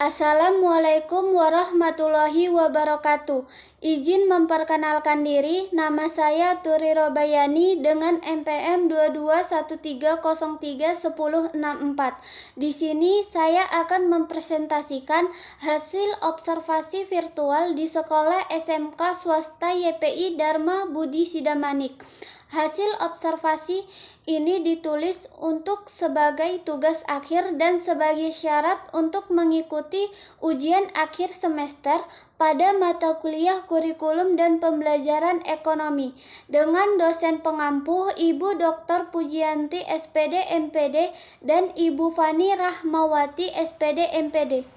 Assalamualaikum warahmatullahi wabarakatuh. Izin memperkenalkan diri, nama saya Turi Robayani dengan NPM 2213031064. Di sini saya akan mempresentasikan hasil observasi virtual di Sekolah SMK Swasta YPI Dharma Budi Sidamanik. Hasil observasi ini ditulis untuk sebagai tugas akhir dan sebagai syarat untuk mengikuti ujian akhir semester pada mata kuliah kurikulum dan pembelajaran ekonomi dengan dosen pengampu Ibu Dr. Pujianti SPD MPD dan Ibu Fani Rahmawati SPD MPD.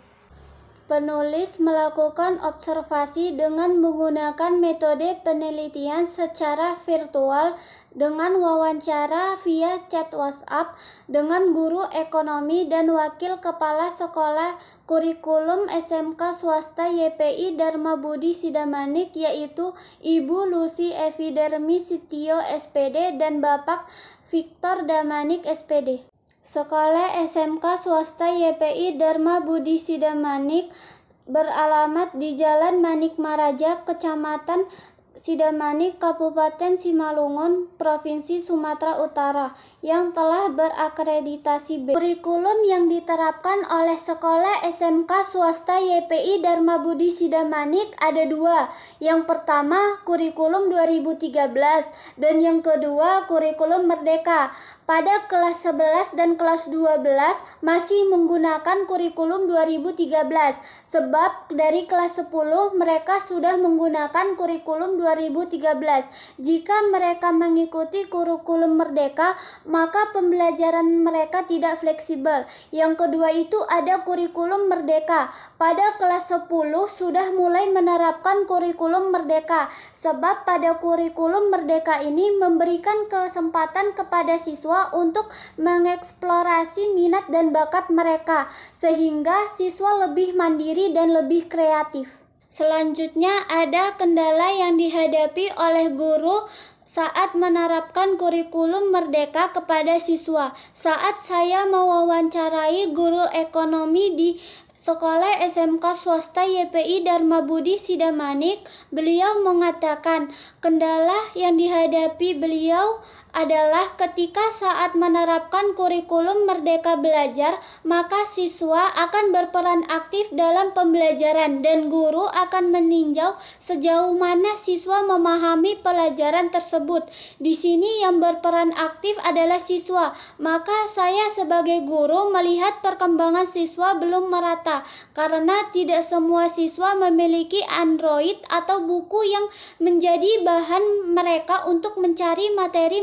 Penulis melakukan observasi dengan menggunakan metode penelitian secara virtual dengan wawancara via chat WhatsApp dengan guru ekonomi dan wakil kepala sekolah kurikulum SMK Swasta YPI Dharma Budi Sidamanik, yaitu Ibu Lucy Evidermi Sitio SPD dan Bapak Victor Damanik SPD. Sekolah SMK Swasta YPI Dharma Budi Sidamanik beralamat di Jalan Manik Maraja, Kecamatan Sidamanik, Kabupaten Simalungun, Provinsi Sumatera Utara, yang telah berakreditasi B. Kurikulum yang diterapkan oleh Sekolah SMK Swasta YPI Dharma Budi Sidamanik ada dua. Yang pertama, kurikulum 2013 dan yang kedua, kurikulum Merdeka. Pada kelas 11 dan kelas 12 masih menggunakan kurikulum 2013, sebab dari kelas 10 mereka sudah menggunakan kurikulum 2013. Jika mereka mengikuti kurikulum Merdeka, maka pembelajaran mereka tidak fleksibel. Yang kedua itu ada kurikulum Merdeka. Pada kelas 10 sudah mulai menerapkan kurikulum Merdeka, sebab pada kurikulum Merdeka ini memberikan kesempatan kepada siswa untuk mengeksplorasi minat dan bakat mereka, sehingga siswa lebih mandiri dan lebih kreatif. Selanjutnya ada kendala yang dihadapi oleh guru saat menerapkan kurikulum Merdeka kepada siswa. Saat saya mewawancarai guru ekonomi di Sekolah SMK Swasta YPI Dharma Budi Sidamanik, beliau mengatakan kendala yang dihadapi beliau adalah ketika saat menerapkan kurikulum Merdeka Belajar, maka siswa akan berperan aktif dalam pembelajaran dan guru akan meninjau sejauh mana siswa memahami pelajaran tersebut. Di sini yang berperan aktif adalah siswa, maka saya sebagai guru melihat perkembangan siswa belum merata karena tidak semua siswa memiliki Android atau buku yang menjadi bahan mereka untuk mencari materi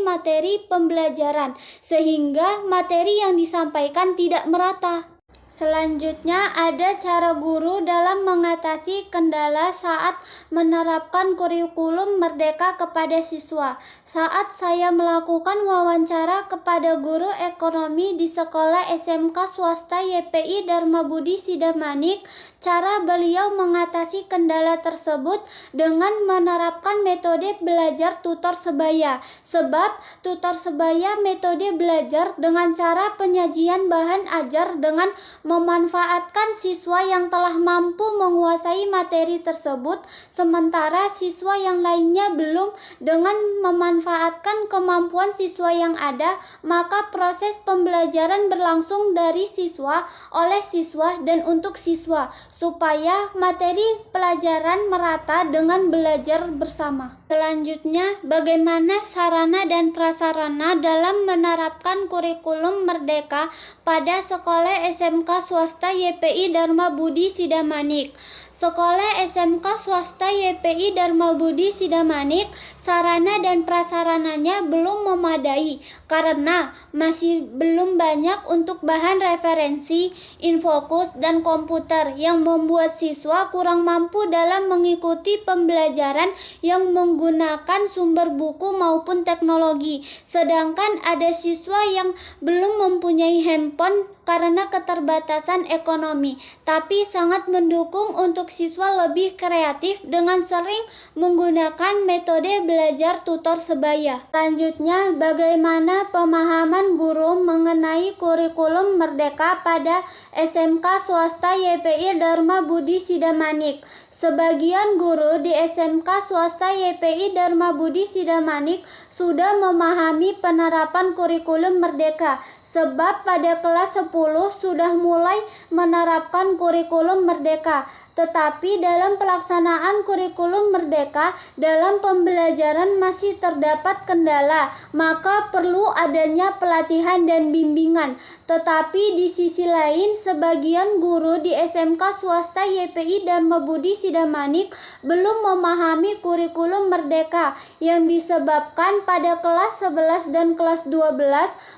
pembelajaran, sehingga materi yang disampaikan tidak merata. Selanjutnya ada cara guru dalam mengatasi kendala saat menerapkan kurikulum Merdeka kepada siswa. Saat saya melakukan wawancara kepada guru ekonomi di Sekolah SMK Swasta YPI Dharma Budi Sidamanik, cara beliau mengatasi kendala tersebut dengan menerapkan metode belajar tutor sebaya. Sebab tutor sebaya metode belajar dengan cara penyajian bahan ajar dengan memanfaatkan siswa yang telah mampu menguasai materi tersebut, sementara siswa yang lainnya belum. Dengan memanfaatkan kemampuan siswa yang ada, maka proses pembelajaran berlangsung dari siswa, oleh siswa, dan untuk siswa, supaya materi pelajaran merata dengan belajar bersama. Selanjutnya, bagaimana sarana dan prasarana dalam menerapkan kurikulum Merdeka pada Sekolah SMK Swasta YPI Dharma Budi Sidamanik. Sekolah SMK Swasta YPI Dharma Budi Sidamanik, sarana dan prasarananya belum memadai karena masih belum banyak untuk bahan referensi, infokus, dan komputer yang membuat siswa kurang mampu dalam mengikuti pembelajaran yang menggunakan sumber buku maupun teknologi. Sedangkan ada siswa yang belum mempunyai handphone karena keterbatasan ekonomi, tapi sangat mendukung untuk siswa lebih kreatif dengan sering menggunakan metode belajar tutor sebaya. Selanjutnya, bagaimana pemahaman guru mengenai kurikulum Merdeka pada SMK swasta YPI Dharma Budi Sidamanik? Sebagian guru di SMK swasta YPI Dharma Budi Sidamanik sudah memahami penerapan kurikulum Merdeka, sebab pada kelas 10 sudah mulai menerapkan kurikulum Merdeka. Tetapi dalam pelaksanaan kurikulum Merdeka dalam pembelajaran masih terdapat kendala, maka perlu adanya pelatihan dan bimbingan. Tetapi di sisi lain, sebagian guru di SMK swasta YPI Dharma Budi Sidamanik belum memahami kurikulum Merdeka, yang disebabkan pada kelas 11 dan kelas 12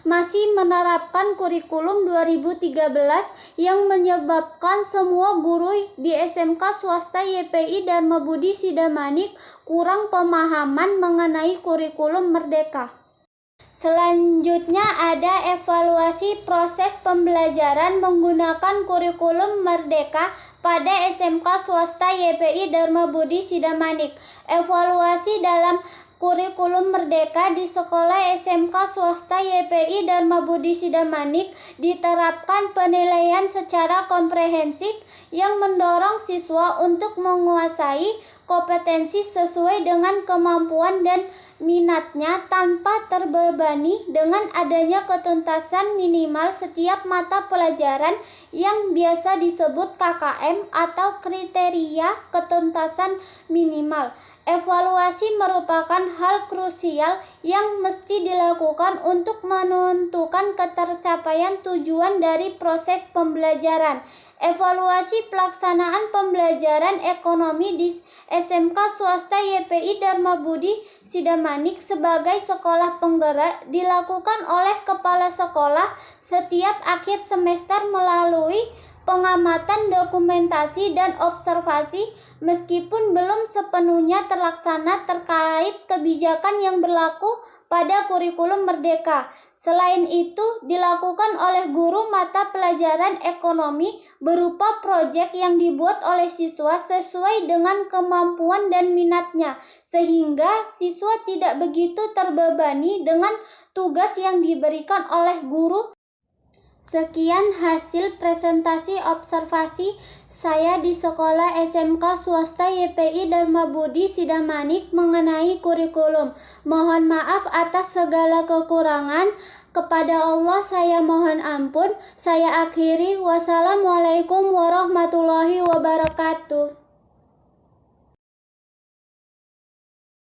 masih menerapkan kurikulum 2013 yang menyebabkan semua guru di SMK swasta YPI Dharma Budi Sidamanik kurang pemahaman mengenai kurikulum Merdeka. Selanjutnya ada evaluasi proses pembelajaran menggunakan kurikulum Merdeka pada SMK swasta YPI Dharma Budi Sidamanik. Evaluasi dalam kurikulum Merdeka di sekolah SMK swasta YPI Dharma Budi Sidamanik diterapkan penilaian secara komprehensif yang mendorong siswa untuk menguasai kompetensi sesuai dengan kemampuan dan minatnya tanpa terbebani dengan adanya ketuntasan minimal setiap mata pelajaran yang biasa disebut KKM atau kriteria ketuntasan minimal. Evaluasi merupakan hal krusial yang mesti dilakukan untuk menentukan ketercapaian tujuan dari proses pembelajaran. Evaluasi pelaksanaan pembelajaran ekonomi di SMK swasta YPI Dharma Budi Sidamanik sebagai sekolah penggerak dilakukan oleh kepala sekolah setiap akhir semester melalui pengamatan dokumentasi dan observasi, meskipun belum sepenuhnya terlaksana terkait kebijakan yang berlaku pada kurikulum Merdeka. Selain itu, dilakukan oleh guru mata pelajaran ekonomi berupa proyek yang dibuat oleh siswa sesuai dengan kemampuan dan minatnya, sehingga siswa tidak begitu terbebani dengan tugas yang diberikan oleh guru. Sekian hasil presentasi observasi saya di sekolah SMK swasta YPI Dharma Budi Sidamanik mengenai kurikulum. Mohon maaf atas segala kekurangan. Kepada Allah saya mohon ampun. Saya akhiri. Wassalamualaikum warahmatullahi wabarakatuh.